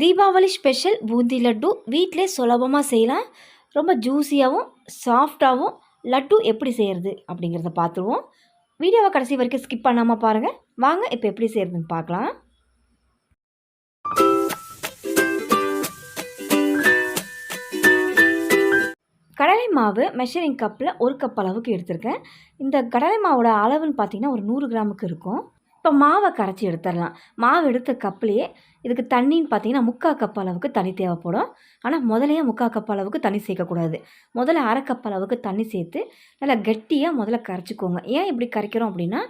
Deepavali special boondi laddu வீட்டிலே சுலபமாக செய்யலாம். ரொம்ப ஜூஸியாகவும் சாஃப்டாகவும் லட்டு எப்படி செய்கிறது அப்படிங்கிறத பார்த்துருவோம். வீடியோவை கடைசி வரைக்கும் ஸ்கிப் பண்ணாமல் பாருங்கள். வாங்க இப்போ எப்படி செய்கிறதுன்னு பார்க்கலாம். கடலை மாவு மெஷரிங் கப்பில் 1 கப் அளவுக்கு எடுத்திருக்கேன். இந்த கடலை மாவோட அளவுன்னு பார்த்திங்கன்னா ஒரு 100 கிராமுக்கு இருக்கும். இப்போ மாவை கரைச்சி எடுத்துடலாம். மாவு எடுத்த கப்லேயே இதுக்கு தண்ணின்னு பார்த்தீங்கன்னா 3/4 கப் அளவுக்கு தண்ணி தேவைப்படும். ஆனால் முதலையே 3/4 கப் அளவுக்கு தண்ணி சேர்க்கக்கூடாது. முதல்ல 1/2 கப் அளவுக்கு தண்ணி சேர்த்து நல்லா கெட்டியாக முதல்ல கரைச்சிக்கோங்க. ஏன் இப்படி கரைக்கிறோம் அப்படின்னா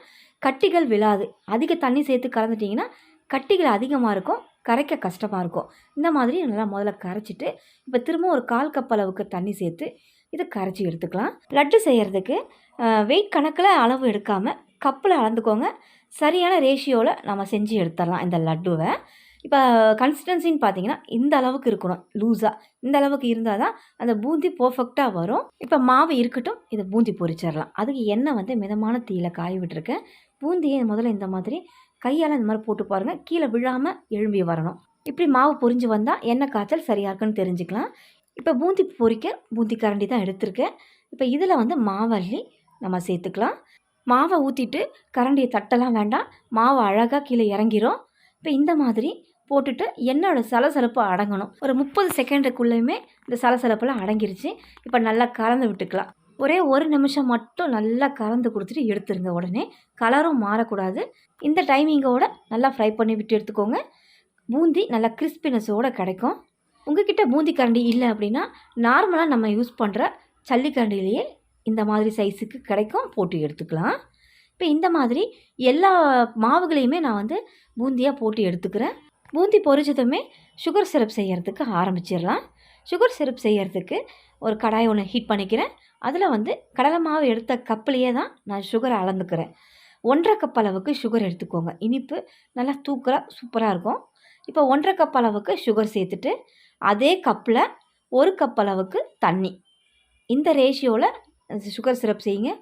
கட்டிகள் விழாது. அதிக தண்ணி சேர்த்து கலந்துட்டிங்கன்னா கட்டிகள் அதிகமாக இருக்கும், கரைக்க கஷ்டமாக இருக்கும். இந்த மாதிரி நல்லா முதல்ல கரைச்சிட்டு இப்போ திரும்ப ஒரு 1/4 கப் அளவுக்கு தண்ணி சேர்த்து இதை கரைச்சி எடுத்துக்கலாம். லட்டு செய்கிறதுக்கு வெயிட் கணக்கில் அளவு எடுக்காமல் கப்பில் அளந்துக்கோங்க. சரியான ரேஷியோவில் நம்ம செஞ்சு எடுத்துடலாம் இந்த லட்டுவை. இப்போ கன்சிஸ்டன்சின்னு பார்த்தீங்கன்னா இந்த அளவுக்கு இருக்கணும், லூஸாக. இந்த அளவுக்கு இருந்தால் தான் அந்த பூந்தி பர்ஃபெக்டாக வரும். இப்போ மாவு இருக்கட்டும், இதை பூந்தி பொரிச்சிடலாம். அதுக்கு எண்ணெய் மிதமான தீயில காய விட்டுருக்கேன். பூந்தியை முதல்ல இந்த மாதிரி கையால் இந்த மாதிரி போட்டு பாருங்கள், கீழே விழாமல் எழும்பி வரணும். இப்படி மாவு பொரிஞ்சு வந்தால் எண்ணெய் காய்ச்சல் சரியாக இருக்குன்னு தெரிஞ்சுக்கலாம். இப்போ பூந்தி பொரிக்க பூந்தி கரண்டி தான் எடுத்திருக்கேன். இப்போ இதில் மாவள்ளி நம்ம சேர்த்துக்கலாம். மாவை ஊற்றிட்டு கரண்டியை தட்டலாம் வேண்டாம், மாவு அழகாக கீழே இறங்கிரும். இப்போ இந்த மாதிரி போட்டுட்டு எண்ணெயோட சலசலப்பு அடங்கணும். ஒரு 30 செகண்டுக்குள்ளேயுமே இந்த சலசலப்பெல்லாம் அடங்கிருச்சு. இப்போ நல்லா கலந்து விட்டுக்கலாம். ஒரே 1 நிமிஷம் மட்டும் நல்லா கலந்து கொடுத்துட்டு எடுத்துருங்க. உடனே கலரும் மாறக்கூடாது. இந்த டைமிங்கோட நல்லா ஃப்ரை பண்ணி விட்டு எடுத்துக்கோங்க. பூந்தி நல்லா கிறிஸ்பினஸோடு கிடைக்கும். உங்ககிட்ட பூந்தி கரண்டி இல்லை அப்படின்னா நார்மலாக நம்ம யூஸ் பண்ணுற சல்லிக்கரண்டிலேயே இந்த மாதிரி சைஸுக்கு கிடைக்கும், போட்டு எடுத்துக்கலாம். இப்போ இந்த மாதிரி எல்லா மாவுகளையுமே நான் பூந்தியாக போட்டு எடுத்துக்கிறேன். பூந்தி பொரிச்சதுமே சுகர் சிரப் செய்கிறதுக்கு ஆரம்பிச்சிடலாம். சுகர் சிரப் செய்கிறதுக்கு ஒரு கடாய் ஒன்று ஹீட் பண்ணிக்கிறேன். அதில் கடலை மாவு எடுத்த கப்லேயே தான் நான் சுகரை அளந்துக்கிறேன். 1/2 கப் அளவுக்கு சுகர் எடுத்துக்கோங்க. இனிப்பு நல்லா சூப்பராக இருக்கும். இப்போ 1/2 கப் அளவுக்கு சுகர் சேர்த்துட்டு அதே கப்பில் 1 கப் அளவுக்கு தண்ணி, இந்த ரேஷியோவில் சுகர் சிரப் செய்யுங்க.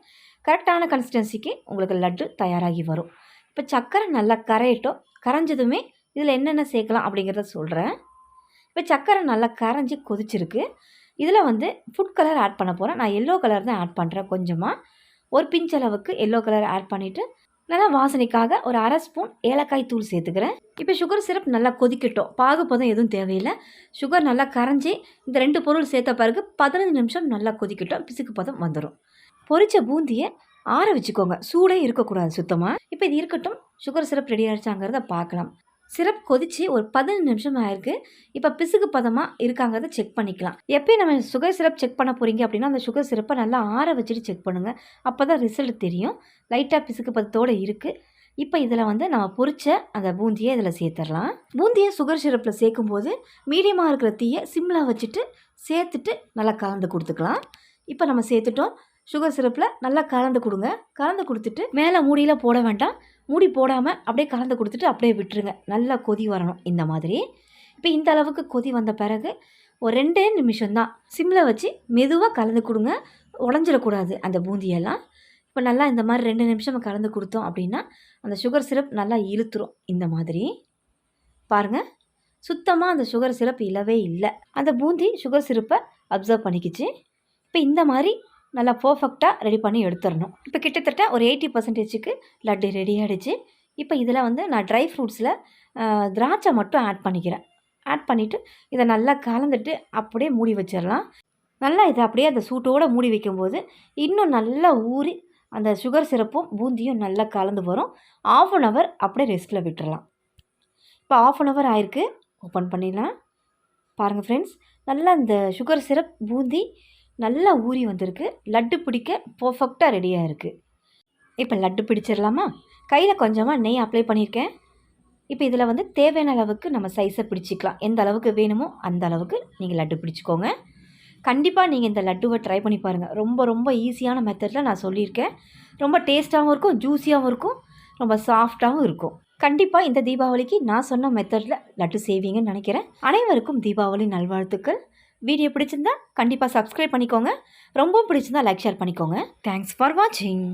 கரெக்டான கன்சிஸ்டன்சிக்கு உங்களுக்கு லட்டு தயாராகி வரும். இப்போ சர்க்கரை நல்லா கரையட்டும். கரைஞ்சதுமே இதில் என்னென்ன சேர்க்கலாம் அப்படிங்கிறத சொல்கிறேன். இப்போ சர்க்கரை நல்லா கரைஞ்சி கொதிச்சிருக்கு. இதில் ஃபுட் கலர் ஆட் பண்ண போகிறேன். நான் எல்லோ கலர் தான் ஆட் பண்ணுறேன். கொஞ்சமாக ஒரு பிஞ்ச் அளவுக்கு எல்லோ கலர் ஆட் பண்ணிவிட்டு நல்லா வாசனைக்காக ஒரு 1/2 ஸ்பூன் ஏலக்காய் தூள் சேர்த்துக்கிறேன். இப்போ சுகர் சிரப் நல்லா கொதிக்கட்டும். பாகுபதம் எதுவும் தேவையில்லை. சுகர் நல்லா கரைஞ்சி இந்த 2 பொருள் சேர்த்த பிறகு 15 நிமிஷம் நல்லா கொதிக்கட்டும். பிசுக்கு பதம் வந்துடும். பொரிச்ச பூந்தியை ஆற வச்சுக்கோங்க. சூடே இருக்கக்கூடாது சுத்தமாக. இப்போ இது இருக்கட்டும். சுகர் சிரப் ரெடி ஆகிடுச்சாங்கிறத பார்க்கலாம். சிரப் கொதித்து ஒரு 15 நிமிஷம் ஆயிருக்கு. இப்போ பிசுக்கு பதமாக இருக்காங்கிறத செக் பண்ணிக்கலாம். எப்பயும் நம்ம சுகர் சிரப் செக் பண்ண போகிறீங்க அப்படின்னா அந்த சுகர் சிரப்பை நல்லா ஆற வச்சுட்டு செக் பண்ணுங்கள். அப்போ தான் ரிசல்ட் தெரியும். லைட்டாக பிசுக்கு பதத்தோடு இருக்குது. இப்போ இதில் நம்ம பொரிச்ச அந்த பூந்தியை இதில் சேர்த்துடலாம். பூந்தியை சுகர் சிரப்பில் சேர்க்கும்போது மீடியமாக இருக்கிற தீயை சிம்மில் வச்சுட்டு சேர்த்துட்டு நல்லா கலந்து கொடுத்துக்கலாம். இப்போ நம்ம சேர்த்துட்டோம். சுகர் சிரப்பில் நல்லா கலந்து கொடுங்க. கலந்து கொடுத்துட்டு மேலே மூடியில் போட வேண்டாம். மூடி போடாமல் அப்படியே கலந்து கொடுத்துட்டு அப்படியே விட்டுருங்க. நல்லா கொதி வரணும் இந்த மாதிரி. இப்போ இந்த அளவுக்கு கொதி வந்த பிறகு ஒரு 2 நிமிஷம்தான் சிம்மில் வச்சு மெதுவாக கலந்து கொடுங்க. உடஞ்சிடக்கூடாது அந்த பூந்தியெல்லாம். இப்போ நல்லா இந்த மாதிரி 2 நிமிஷம் கலந்து கொடுத்தோம் அப்படின்னா அந்த சுகர் சிரப் நல்லா இழுத்துரும். இந்த மாதிரி பாருங்கள், சுத்தமாக அந்த சுகர் சிரப் இல்லவே இல்லை. அந்த பூந்தி சுகர் சிரப்பை அப்சர்வ் பண்ணிக்கிச்சு. இப்போ இந்த மாதிரி நல்லா பர்ஃபெக்டாக ரெடி பண்ணி எடுத்துடணும். இப்போ கிட்டத்தட்ட ஒரு 80% லட்டு ரெடி ஆகிடுச்சு. இப்போ இதில் நான் ட்ரை ஃப்ரூட்ஸில் திராட்சை மட்டும் ஆட் பண்ணிக்கிறேன். ஆட் பண்ணிவிட்டு இதை நல்லா கலந்துட்டு அப்படியே மூடி வச்சிடலாம். நல்லா இதை அப்படியே அந்த சூட்டோடு மூடி வைக்கும்போது இன்னும் நல்லா ஊறி அந்த சுகர் சிரப்பும் பூந்தியும் நல்லா கலந்து வரும். 1/2 hour அப்படியே ரெஸ்ட்டில் விட்டுறலாம். இப்போ 1/2 hour ஆயிருக்கு. ஓப்பன் பண்ணிடலாம். பாருங்கள் ஃப்ரெண்ட்ஸ், நல்லா இந்த சுகர் சிரப் பூந்தி நல்லா ஊறி வந்திருக்கு. லட்டு பிடிக்க பர்ஃபெக்டாக ரெடியாக இருக்குது. இப்போ லட்டு பிடிச்சிடலாமா? கையில் கொஞ்சமாக நெய் அப்ளை பண்ணியிருக்கேன். இப்போ இதில் தேவையான அளவுக்கு நம்ம சைஸை பிடிச்சிக்கலாம். எந்த அளவுக்கு வேணுமோ அந்த அளவுக்கு நீங்கள் லட்டு பிடிச்சிக்கோங்க. கண்டிப்பாக நீங்கள் இந்த லட்டுவை ட்ரை பண்ணி பாருங்கள். ரொம்ப ரொம்ப ஈஸியான மெத்தடில் நான் சொல்லியிருக்கேன். ரொம்ப டேஸ்ட்டாகவும் இருக்கும், ஜூஸியாகவும் இருக்கும், ரொம்ப சாஃப்டாகவும் இருக்கும். கண்டிப்பாக இந்த தீபாவளிக்கு நான் சொன்ன மெத்தடில் லட்டு செய்வீங்கன்னு நினைக்கிறேன். அனைவருக்கும் தீபாவளி நல்வாழ்த்துக்கள். வீடியோ பிடிச்சிருந்தா கண்டிப்பாக சப்ஸ்கிரைப் பண்ணிக்கோங்க. ரொம்ப பிடிச்சிருந்தா லைக் ஷேர் பண்ணிக்கோங்க. தேங்க்ஸ் ஃபார் வாட்சிங்.